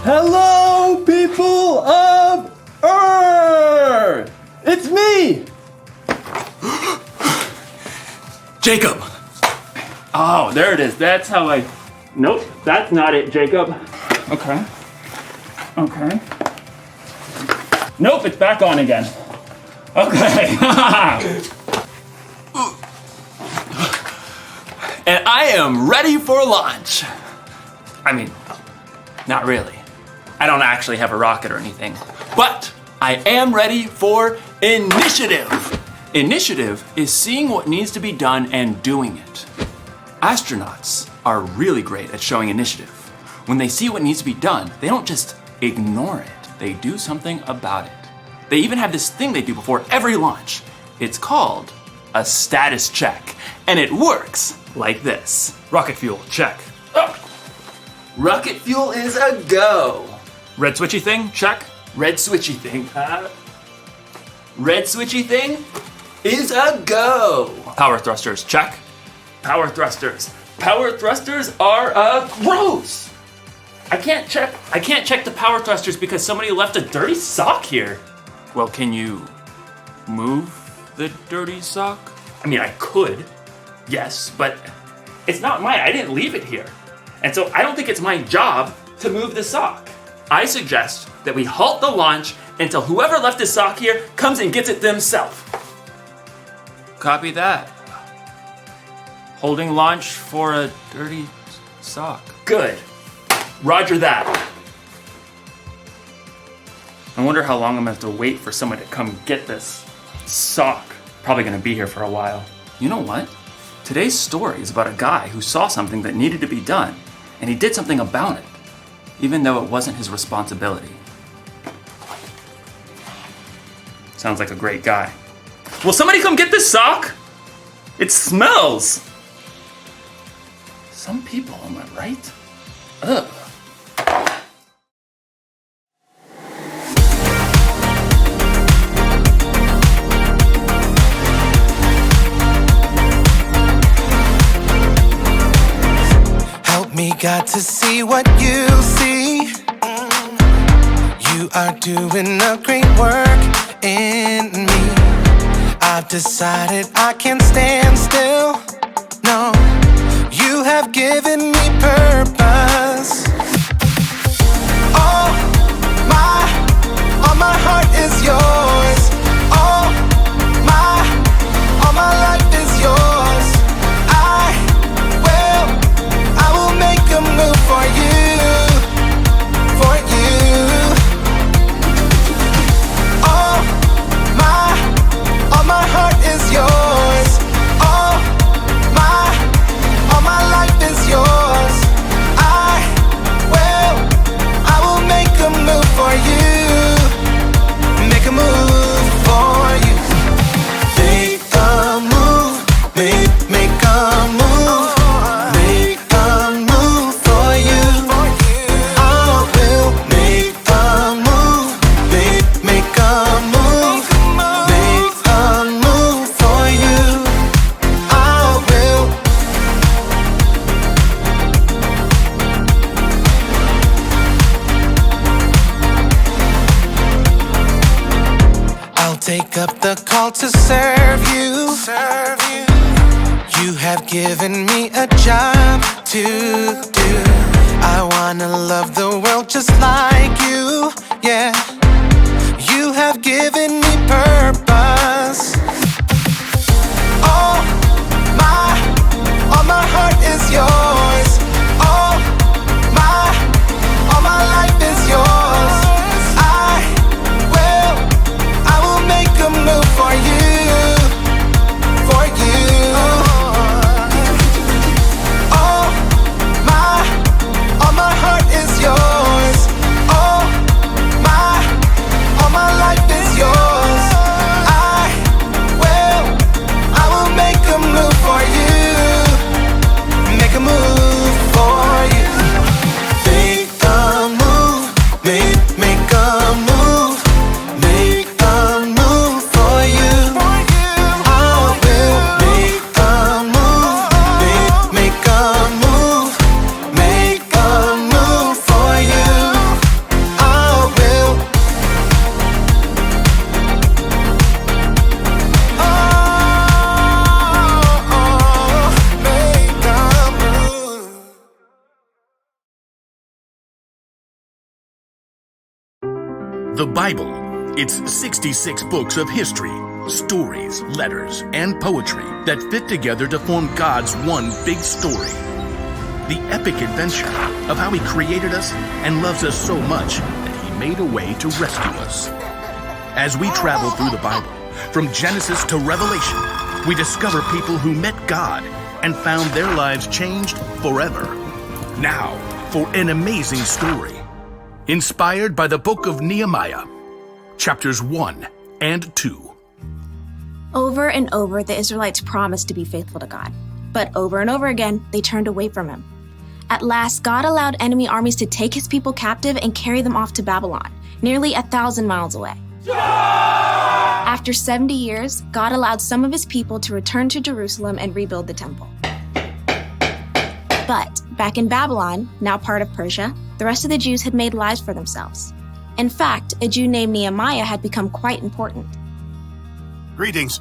Hello, people of Earth! It's me! Jacob! Oh, there it is. That's how I... Nope, that's not it, Jacob. Okay. Nope, it's back on again. Okay. And I am ready for launch. I mean, not really. I don't actually have a rocket or anything. But I am ready for initiative. Initiative is seeing what needs to be done and doing it. Astronauts are really great at showing initiative. When they see what needs to be done, they don't just ignore it. They do something about it. They even have this thing they do before every launch. It's called a status check. And it works like this. Rocket fuel, check. Oh. Rocket fuel is a go. Red switchy thing, check. Red switchy thing. Red switchy thing is a go. Power thrusters, check. Power thrusters. Power thrusters are a gross. I can't check the power thrusters because somebody left a dirty sock here. Well, can you move the dirty sock? I mean, I could, yes, but it's not mine. I didn't leave it here. And so I don't think it's my job to move the sock. I suggest that we halt the launch until whoever left the sock here comes and gets it themselves. Copy that. Holding launch for a dirty sock. Good. Roger that. I wonder how long I'm gonna have to wait for someone to come get this sock. Probably gonna be here for a while. You know what? Today's story is about a guy who saw something that needed to be done, and he did something about it, even though it wasn't his responsibility. Sounds like a great guy. Will somebody come get this sock? It smells. Some people, am I right? Ugh. Help me, God, to see what you see. You are doing a great work in me. I've decided I can't stand still. No, you have given me purpose. All my heart is yours. All my life is yours. I will make a move for you, for you. All my heart is yours. All my life is yours. I will make a move for you. Make a move for you. Make a move. Make a move. Make a move for you. I will make a move. Make a move. Make a move for you. I will. I'll take up the call to serve you. You have given me a job to do. I wanna love the world just like you. Yeah, you have given me purpose. All my heart is yours. All my life is yours. I will make a move for you, for you. All my heart is yours. All my The Bible. It's 66 books of history, stories, letters, and poetry that fit together to form God's one big story. The epic adventure of how He created us and loves us so much that He made a way to rescue us. As we travel through the Bible, from Genesis to Revelation, we discover people who met God and found their lives changed forever. Now, for an amazing story. Inspired by the book of Nehemiah, chapters 1 and 2. Over and over, the Israelites promised to be faithful to God. But over and over again, they turned away from Him. At last, God allowed enemy armies to take His people captive and carry them off to Babylon, nearly 1,000 miles away. After 70 years, God allowed some of His people to return to Jerusalem and rebuild the temple. But back in Babylon, now part of Persia, the rest of the Jews had made lives for themselves. In fact, a Jew named Nehemiah had become quite important. Greetings.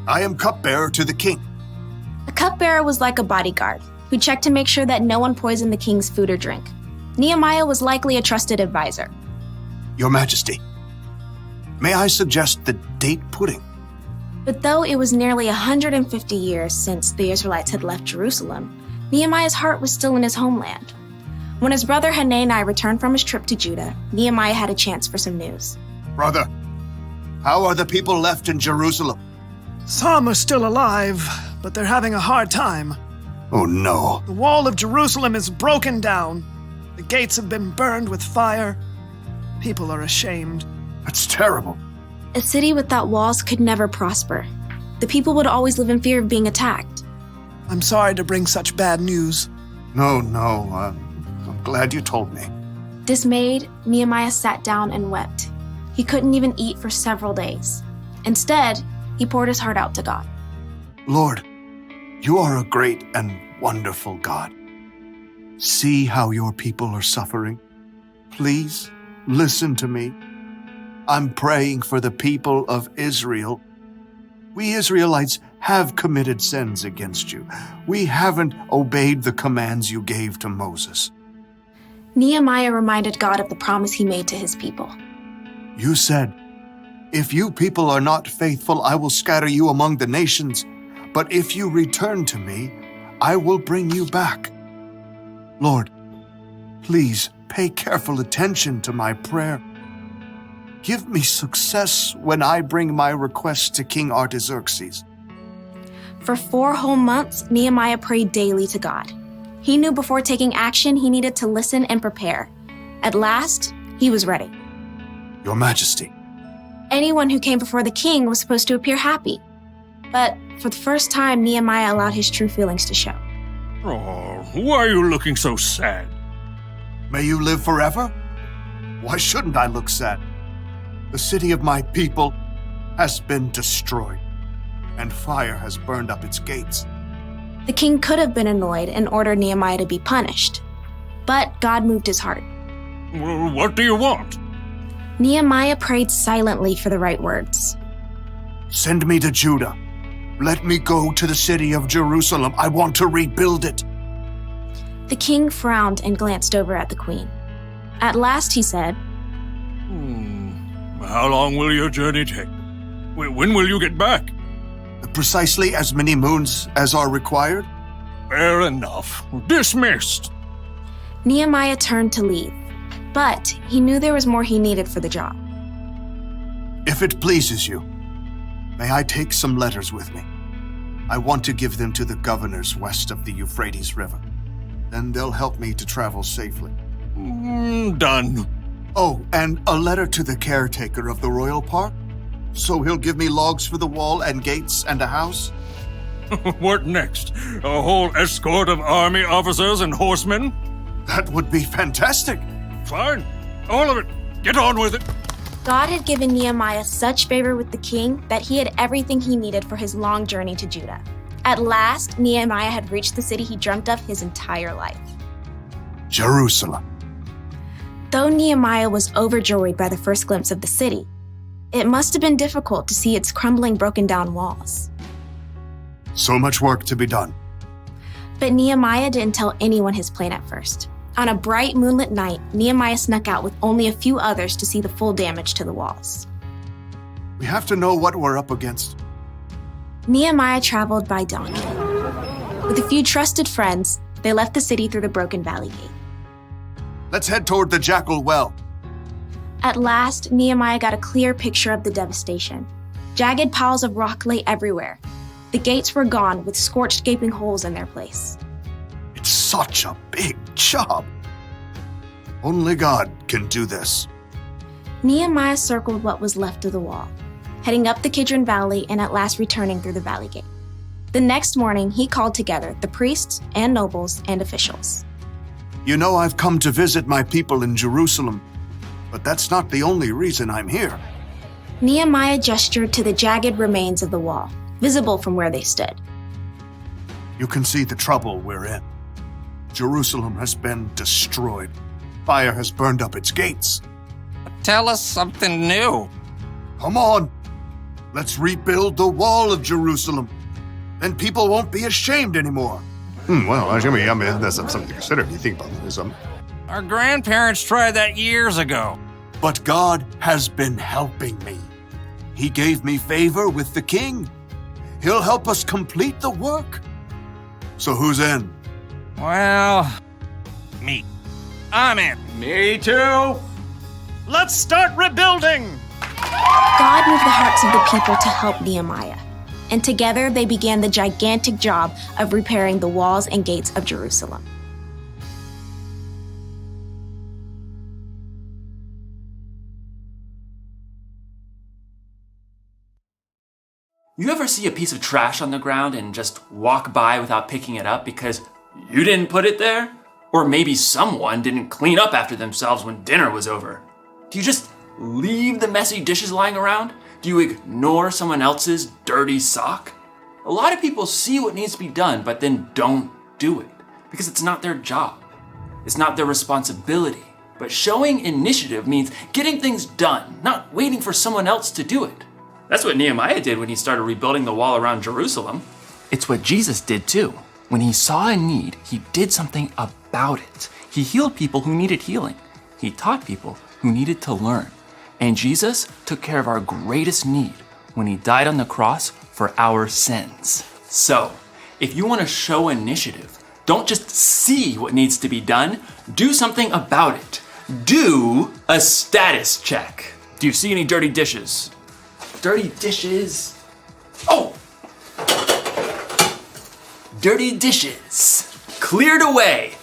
I am cupbearer to the king. A cupbearer was like a bodyguard who checked to make sure that no one poisoned the king's food or drink. Nehemiah was likely a trusted advisor. Your Majesty, may I suggest the date pudding? But though it was nearly 150 years since the Israelites had left Jerusalem, Nehemiah's heart was still in his homeland. When his brother Hanani returned from his trip to Judah, Nehemiah had a chance for some news. Brother, how are the people left in Jerusalem? Some are still alive, but they're having a hard time. Oh no. The wall of Jerusalem is broken down. The gates have been burned with fire. People are ashamed. That's terrible. A city without walls could never prosper. The people would always live in fear of being attacked. I'm sorry to bring such bad news. No, I'm glad you told me. Dismayed, Nehemiah sat down and wept. He couldn't even eat for several days. Instead, he poured his heart out to God. Lord, you are a great and wonderful God. See how your people are suffering. Please listen to me. I'm praying for the people of Israel. We Israelites have committed sins against you. We haven't obeyed the commands you gave to Moses. Nehemiah reminded God of the promise He made to His people. You said, if you people are not faithful, I will scatter you among the nations. But if you return to me, I will bring you back. Lord, please pay careful attention to my prayer. Give me success when I bring my request to King Artaxerxes. For 4 whole months, Nehemiah prayed daily to God. He knew before taking action, he needed to listen and prepare. At last, he was ready. Your Majesty. Anyone who came before the king was supposed to appear happy. But for the first time, Nehemiah allowed his true feelings to show. Oh, why are you looking so sad? May you live forever? Why shouldn't I look sad? The city of my people has been destroyed, and fire has burned up its gates. The king could have been annoyed and ordered Nehemiah to be punished. But God moved his heart. Well, what do you want? Nehemiah prayed silently for the right words. Send me to Judah. Let me go to the city of Jerusalem. I want to rebuild it. The king frowned and glanced over at the queen. At last he said, How long will your journey take? When will you get back? Precisely as many moons as are required. Fair enough. Dismissed. Nehemiah turned to leave, but he knew there was more he needed for the job. If it pleases you, may I take some letters with me? I want to give them to the governors west of the Euphrates River. Then they'll help me to travel safely. Done. Oh, and a letter to the caretaker of the royal park? So he'll give me logs for the wall and gates and a house? What next? A whole escort of army officers and horsemen? That would be fantastic. Fine. All of it. Get on with it. God had given Nehemiah such favor with the king that he had everything he needed for his long journey to Judah. At last, Nehemiah had reached the city he dreamt of his entire life. Jerusalem. Though Nehemiah was overjoyed by the first glimpse of the city, it must have been difficult to see its crumbling, broken-down walls. So much work to be done. But Nehemiah didn't tell anyone his plan at first. On a bright moonlit night, Nehemiah snuck out with only a few others to see the full damage to the walls. We have to know what we're up against. Nehemiah traveled by donkey. With a few trusted friends, they left the city through the broken valley gate. Let's head toward the Jackal Well. At last, Nehemiah got a clear picture of the devastation. Jagged piles of rock lay everywhere. The gates were gone with scorched gaping holes in their place. It's such a big job. Only God can do this. Nehemiah circled what was left of the wall, heading up the Kidron Valley and at last returning through the valley gate. The next morning, he called together the priests and nobles and officials. You know, I've come to visit my people in Jerusalem, but that's not the only reason I'm here. Nehemiah gestured to the jagged remains of the wall, visible from where they stood. You can see the trouble we're in. Jerusalem has been destroyed. Fire has burned up its gates. Tell us something new. Come on. Let's rebuild the wall of Jerusalem. Then people won't be ashamed anymore. Well, I mean, that's something to consider if you think about it. Our grandparents tried that years ago. But God has been helping me. He gave me favor with the king. He'll help us complete the work. So who's in? Well, me. I'm in. Me too. Let's start rebuilding! God moved the hearts of the people to help Nehemiah, and together they began the gigantic job of repairing the walls and gates of Jerusalem. You ever see a piece of trash on the ground and just walk by without picking it up because you didn't put it there? Or maybe someone didn't clean up after themselves when dinner was over? Do you just leave the messy dishes lying around? Do you ignore someone else's dirty sock? A lot of people see what needs to be done, but then don't do it because it's not their job. It's not their responsibility. But showing initiative means getting things done, not waiting for someone else to do it. That's what Nehemiah did when he started rebuilding the wall around Jerusalem. It's what Jesus did too. When he saw a need, he did something about it. He healed people who needed healing. He taught people who needed to learn. And Jesus took care of our greatest need when he died on the cross for our sins. So, if you want to show initiative, don't just see what needs to be done, do something about it. Do a status check. Do you see any dirty dishes? Dirty dishes. Oh! Dirty dishes. Cleared away.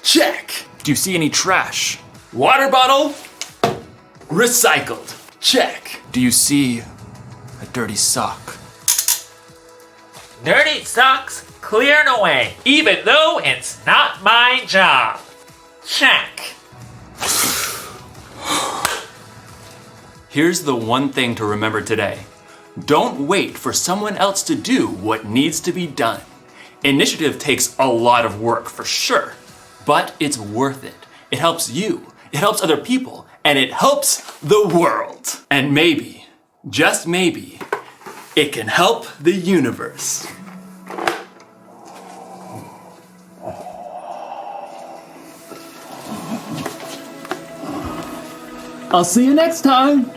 Check. Do you see any trash? Water bottle? Recycled. Check. Do you see a dirty sock? Dirty socks cleared away, even though it's not my job. Check. Here's the one thing to remember today. Don't wait for someone else to do what needs to be done. Initiative takes a lot of work for sure, but it's worth it. It helps you, it helps other people, and it helps the world. And maybe, just maybe, it can help the universe. I'll see you next time.